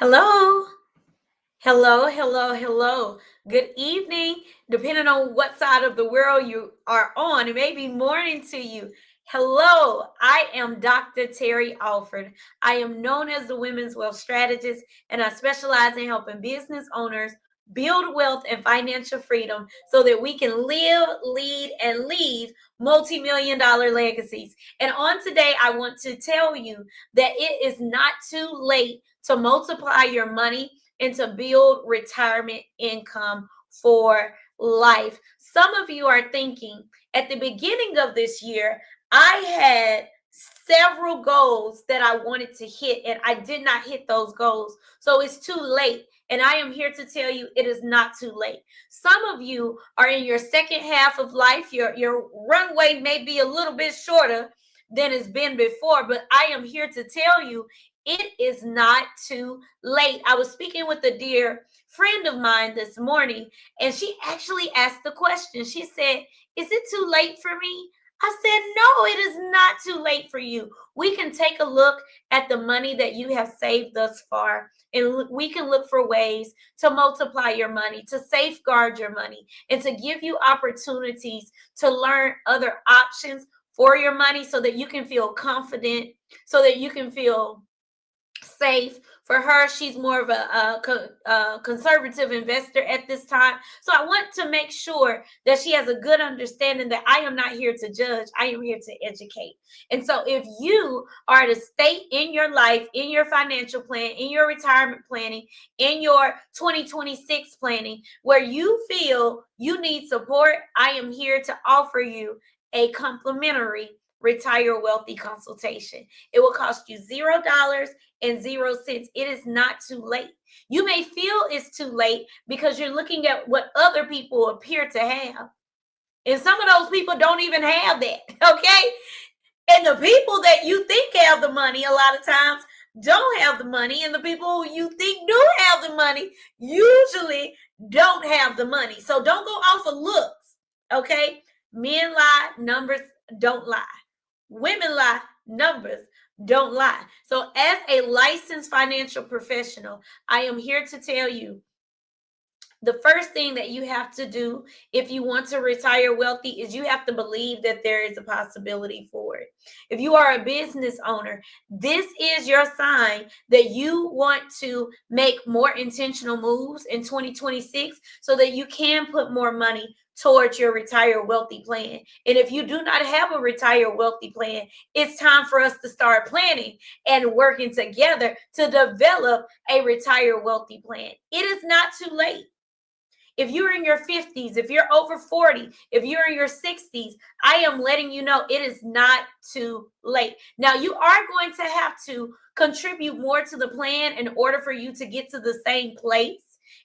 Hello, hello. Good evening, depending on what side of the world you are on. It may be morning to you. Hello, I am Dr. Terry Alford. I am known as the Women's Wealth Strategist, and I specialize in helping business owners build wealth and financial freedom so that we can live, lead, and leave multi-million dollar legacies. And on today, I want to tell you that it is not too late to multiply your money and to build retirement income for life. Some of you are thinking at the beginning of this year, I had several goals that I wanted to hit and I did not hit those goals. So it's too late. And I am here to tell you it is not too late. Some of you are in your second half of life. Your runway may be a little bit shorter than it's been before, but I am here to tell you it is not too late. I was speaking with a dear friend of mine this morning, and she actually asked the question. She said, "Is it too late for me?" I said, "No, it is not too late for you. We can take a look at the money that you have saved thus far, and we can look for ways to multiply your money, to safeguard your money, and to give you opportunities to learn other options for your money so that you can feel confident, so that you can feel safe." For her, she's more of a conservative investor at this time. So I want to make sure that she has a good understanding that I am not here to judge. I am here to educate. And so if you are at a state in your life, in your financial plan, in your retirement planning, in your 2026 planning, where you feel you need support, I am here to offer you a complimentary Retire Wealthy consultation. It will cost you $0 and 0 cents. It is not too late. You may feel it's too late because you're looking at what other people appear to have. And some of those people don't even have that. Okay. And the people that you think have the money, a lot of times don't have the money. And the people who you think do have the money usually don't have the money. So don't go off of looks. Okay. Men lie, numbers don't lie. Women lie, numbers don't lie. So, as a licensed financial professional, I am here to tell you the first thing that you have to do if you want to retire wealthy is you have to believe that there is a possibility for it. If you are a business owner, this is your sign that you want to make more intentional moves in 2026 so that you can put more money towards your retire wealthy plan. And if you do not have a retire wealthy plan, it's time for us to start planning and working together to develop a retire wealthy plan. It is not too late. If you're in your 50s, if you're over 40, if you're in your 60s, I am letting you know it is not too late. Now, you are going to have to contribute more to the plan in order for you to get to the same place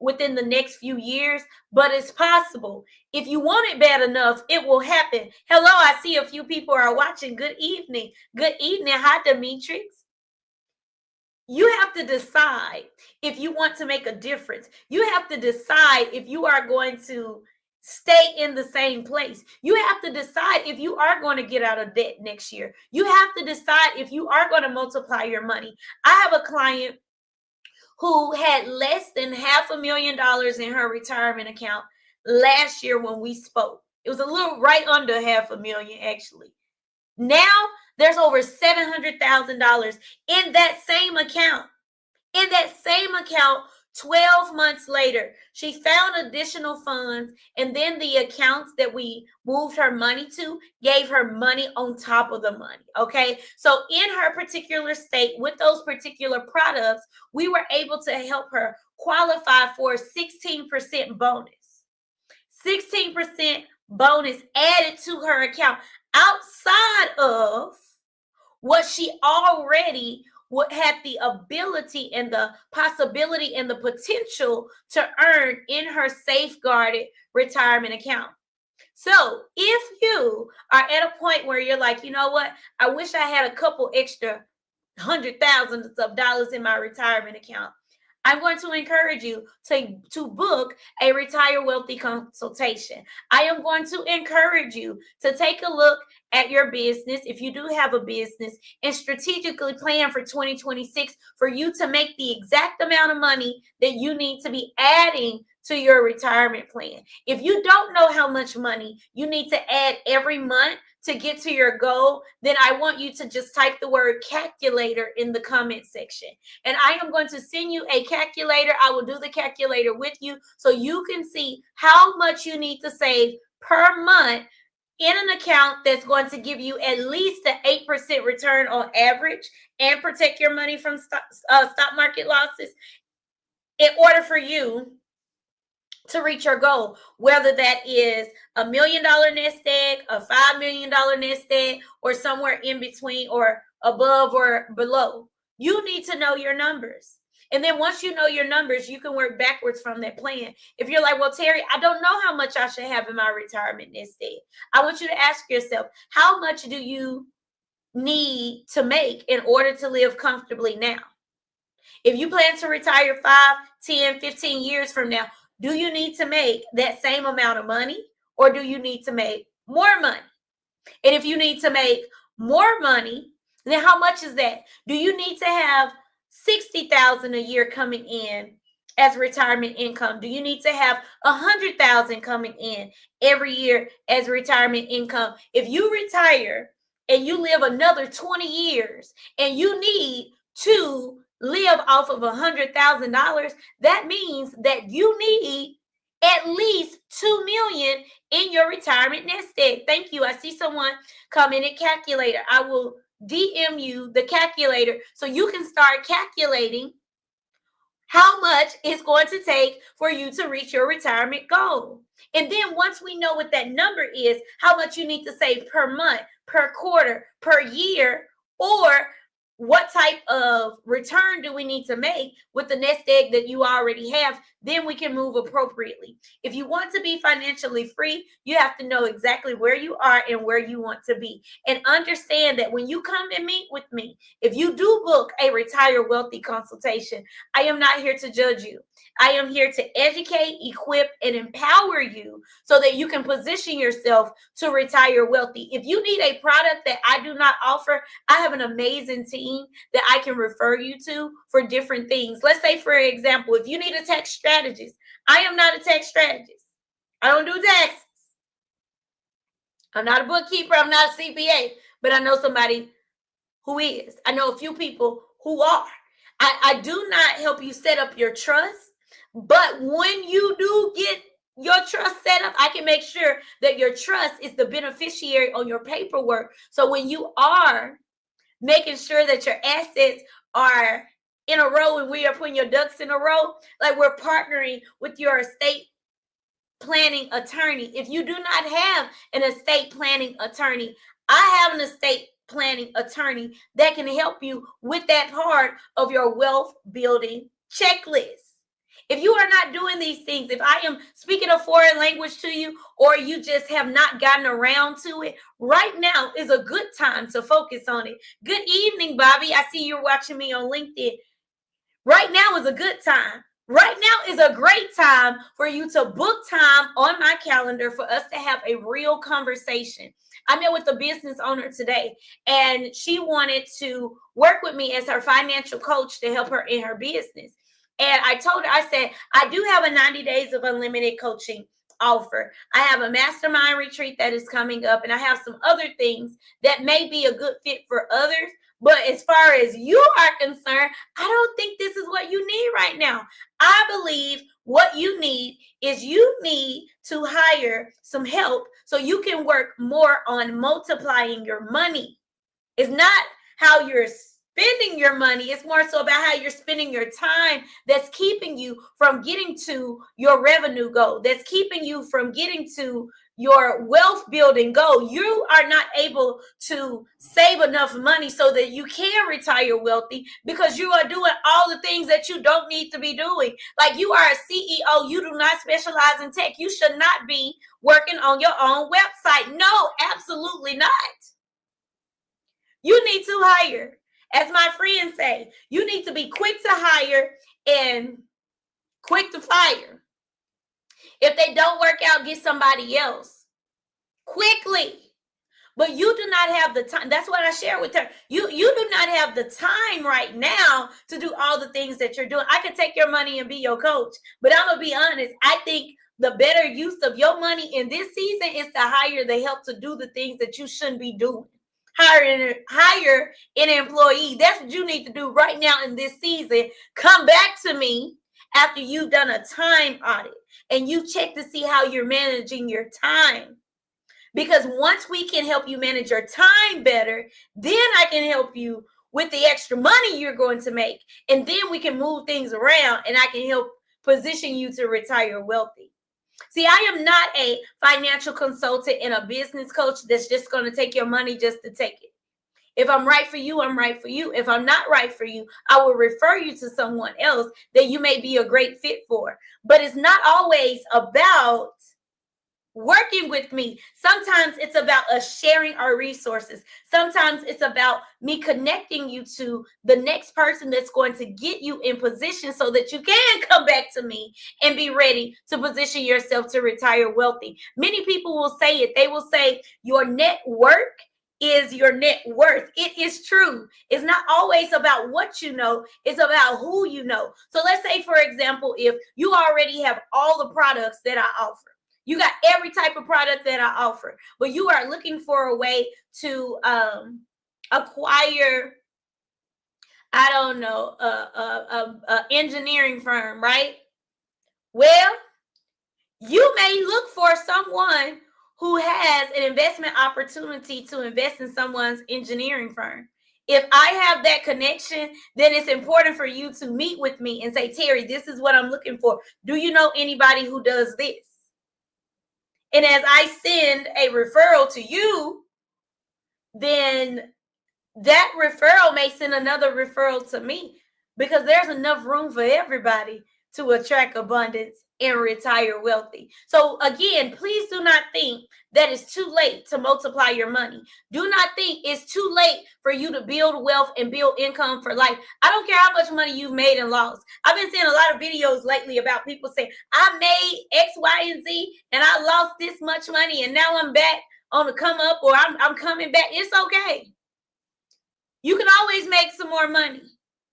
within the next few years, but it's possible. If you want it bad enough, it will happen. Hello, I see a few people are watching. Good evening. Good evening. Hi, Demetrix. You have to decide if you want to make a difference. You have to decide if you are going to stay in the same place. You have to decide if you are going to get out of debt next year. You have to decide if you are going to multiply your money. I have a client who had less than $500,000 in her retirement account last year when we spoke. It was a little right under 500,000 actually. Now there's over $700,000 in that same account. In that same account, 12 months later, she found additional funds, and then the accounts that we moved her money to gave her money on top of the money. Okay. So, in her particular state with those particular products, we were able to help her qualify for a 16% bonus. 16% bonus added to her account outside of what she already had the ability and the possibility and the potential to earn in her safeguarded retirement account. So if you are at a point where you're like, you know what, I wish I had a couple extra $100,000s in my retirement account, I'm going to encourage you to book a Retire Wealthy consultation. I am going to encourage you to take a look at your business, if you do have a business, and strategically plan for 2026 for you to make the exact amount of money that you need to be adding to your retirement plan. If you don't know how much money you need to add every month to get to your goal, then I want you to just type the word calculator in the comment section. And I am going to send you a calculator. I will do the calculator with you so you can see how much you need to save per month in an account that's going to give you at least an 8% return on average and protect your money from stock market losses in order for you to reach your goal, whether that is $1 million nest egg, a $5 million nest egg, or somewhere in between or above or below. You need to know your numbers. And then once you know your numbers, you can work backwards from that plan. If you're like, well, Terry, I don't know how much I should have in my retirement nest egg. I want you to ask yourself, how much do you need to make in order to live comfortably now? If you plan to retire 5, 10, 15 years from now, do you need to make that same amount of money, or do you need to make more money? And if you need to make more money, then how much is that? Do you need to have $60,000 a year coming in as retirement income? Do you need to have $100,000 coming in every year as retirement income? If you retire and you live another 20 years and you need to live off of $100,000, that means that you need at least $2 million in your retirement nest egg. Thank you. I see someone commented calculator. I will DM you the calculator so you can start calculating how much it's going to take for you to reach your retirement goal. And then once we know what that number is, how much you need to save per month, per quarter, per year, or what type of return do we need to make with the nest egg that you already have, then we can move appropriately. If you want to be financially free, you have to know exactly where you are and where you want to be. And understand that when you come and meet with me, if you do book a Retire Wealthy consultation, I am not here to judge you. I am here to educate, equip, and empower you so that you can position yourself to retire wealthy. If you need a product that I do not offer, I have an amazing team that I can refer you to for different things. Let's say, for example, if you need a tax strategist, I am not a tax strategist. I don't do taxes. I'm not a bookkeeper. I'm not a CPA, but I know somebody who is. I know a few people who are. I do not help you set up your trust, but when you do get your trust set up, I can make sure that your trust is the beneficiary on your paperwork. So when you are making sure that your assets are in a row and we are putting your ducks in a row, like we're partnering with your estate planning attorney. If you do not have an estate planning attorney, I have an estate planning attorney that can help you with that part of your wealth building checklist. If you are not doing these things, if I am speaking a foreign language to you, or you just have not gotten around to it, right now is a good time to focus on it. Good evening, Bobby. I see you're watching me on LinkedIn. Right now is a good time. Right now is a great time for you to book time on my calendar for us to have a real conversation. I met with a business owner today, and she wanted to work with me as her financial coach to help her in her business. And I told her, I said, I do have a 90 days of unlimited coaching offer. I have a mastermind retreat that is coming up, and I have some other things that may be a good fit for others. But as far as you are concerned, I don't think this is what you need right now. I believe what you need is you need to hire some help so you can work more on multiplying your money. It's not how you're spending your money. It's more so about how you're spending your time that's keeping you from getting to your revenue goal, that's keeping you from getting to your wealth building goal. You are not able to save enough money so that you can retire wealthy because you are doing all the things that you don't need to be doing. Like, you are a CEO, you do not specialize in tech. You should not be working on your own website. No, absolutely not. You need to hire. As my friends say, you need to be quick to hire and quick to fire. If they don't work out, get somebody else quickly. But you do not have the time. That's what I share with her. You do not have the time right now to do all the things that you're doing. I could take your money and be your coach, but I'm gonna be honest. I think the better use of your money in this season is to hire the help to do the things that you shouldn't be doing. Hire an employee. That's what you need to do right now in this season. Come back to me after you've done a time audit and you check to see how you're managing your time. Because once we can help you manage your time better, then I can help you with the extra money you're going to make. And then we can move things around and I can help position you to retire wealthy. See, I am not a financial consultant and a business coach that's just going to take your money just to take it. If I'm right for you, I'm right for you. If I'm not right for you, I will refer you to someone else that you may be a great fit for. But it's not always about working with me. Sometimes it's about us sharing our resources. Sometimes it's about me connecting you to the next person that's going to get you in position so that you can come back to me and be ready to position yourself to retire wealthy. Many people will say it. They will say your network is your net worth. It is true. It's not always about what you know, it's about who you know. So let's say, for example, if you already have all the products that I offer, you got every type of product that I offer, but you are looking for a way to acquire, I don't know, a engineering firm, right? Well, you may look for someone who has an investment opportunity to invest in someone's engineering firm. If I have that connection, then it's important for you to meet with me and say, Terry, this is what I'm looking for. Do you know anybody who does this? And as I send a referral to you, then that referral may send another referral to me because there's enough room for everybody to attract abundance and retire wealthy. So again, please do not think that it's too late to multiply your money. Do not think it's too late for you to build wealth and build income for life. I don't care how much money you've made and lost. I've been seeing a lot of videos lately about people saying, I made X, Y, and Z, and I lost this much money, and now I'm back on the come up, or I'm coming back. It's okay. You can always make some more money.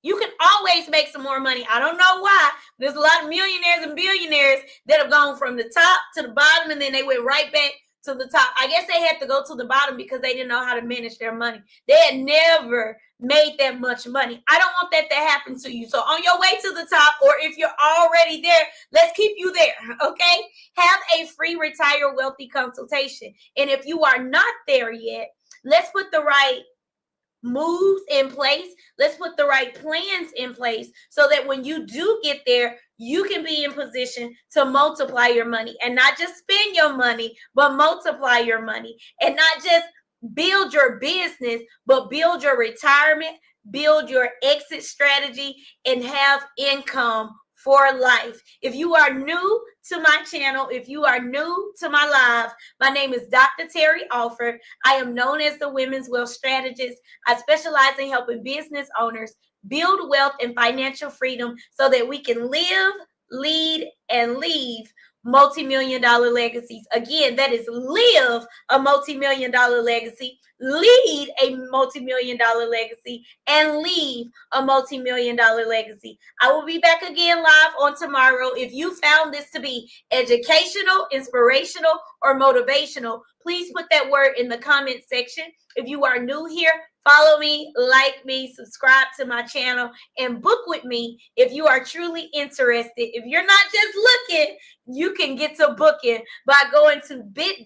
You can always make some more money. I don't know why. There's a lot of millionaires and billionaires that have gone from the top to the bottom, and then they went right back to the top. I guess they had to go to the bottom because they didn't know how to manage their money. They had never made that much money. I don't want that to happen to you. So on your way to the top, or if you're already there, let's keep you there, okay? Have a free Retire Wealthy consultation. And if you are not there yet, let's put the right moves in place. Let's put the right plans in place so that when you do get there, you can be in position to multiply your money and not just spend your money, but multiply your money, and not just build your business, but build your retirement, build your exit strategy, and have income for life. If you are new to my channel, if you are new to my live, my name is Dr. Terry Alford. I am known as the Women's Wealth Strategist. I specialize in helping business owners build wealth and financial freedom so that we can live, lead, and leave multi-million-dollar legacies. Again, that is live a multi-million-dollar legacy, lead a multi-million-dollar legacy, and leave a multi-million-dollar legacy. I will be back again live on tomorrow. If you found this to be educational, inspirational, or motivational, please put that word in the comment section. If you are new here, follow me, like me, subscribe to my channel, and book with me if you are truly interested. If you're not just looking, you can get to booking by going to bit.ly/book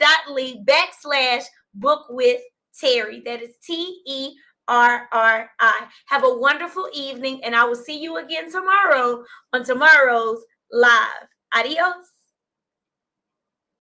with Terry. That is TERRI. Have a wonderful evening, and I will see you again tomorrow on tomorrow's live. Adios.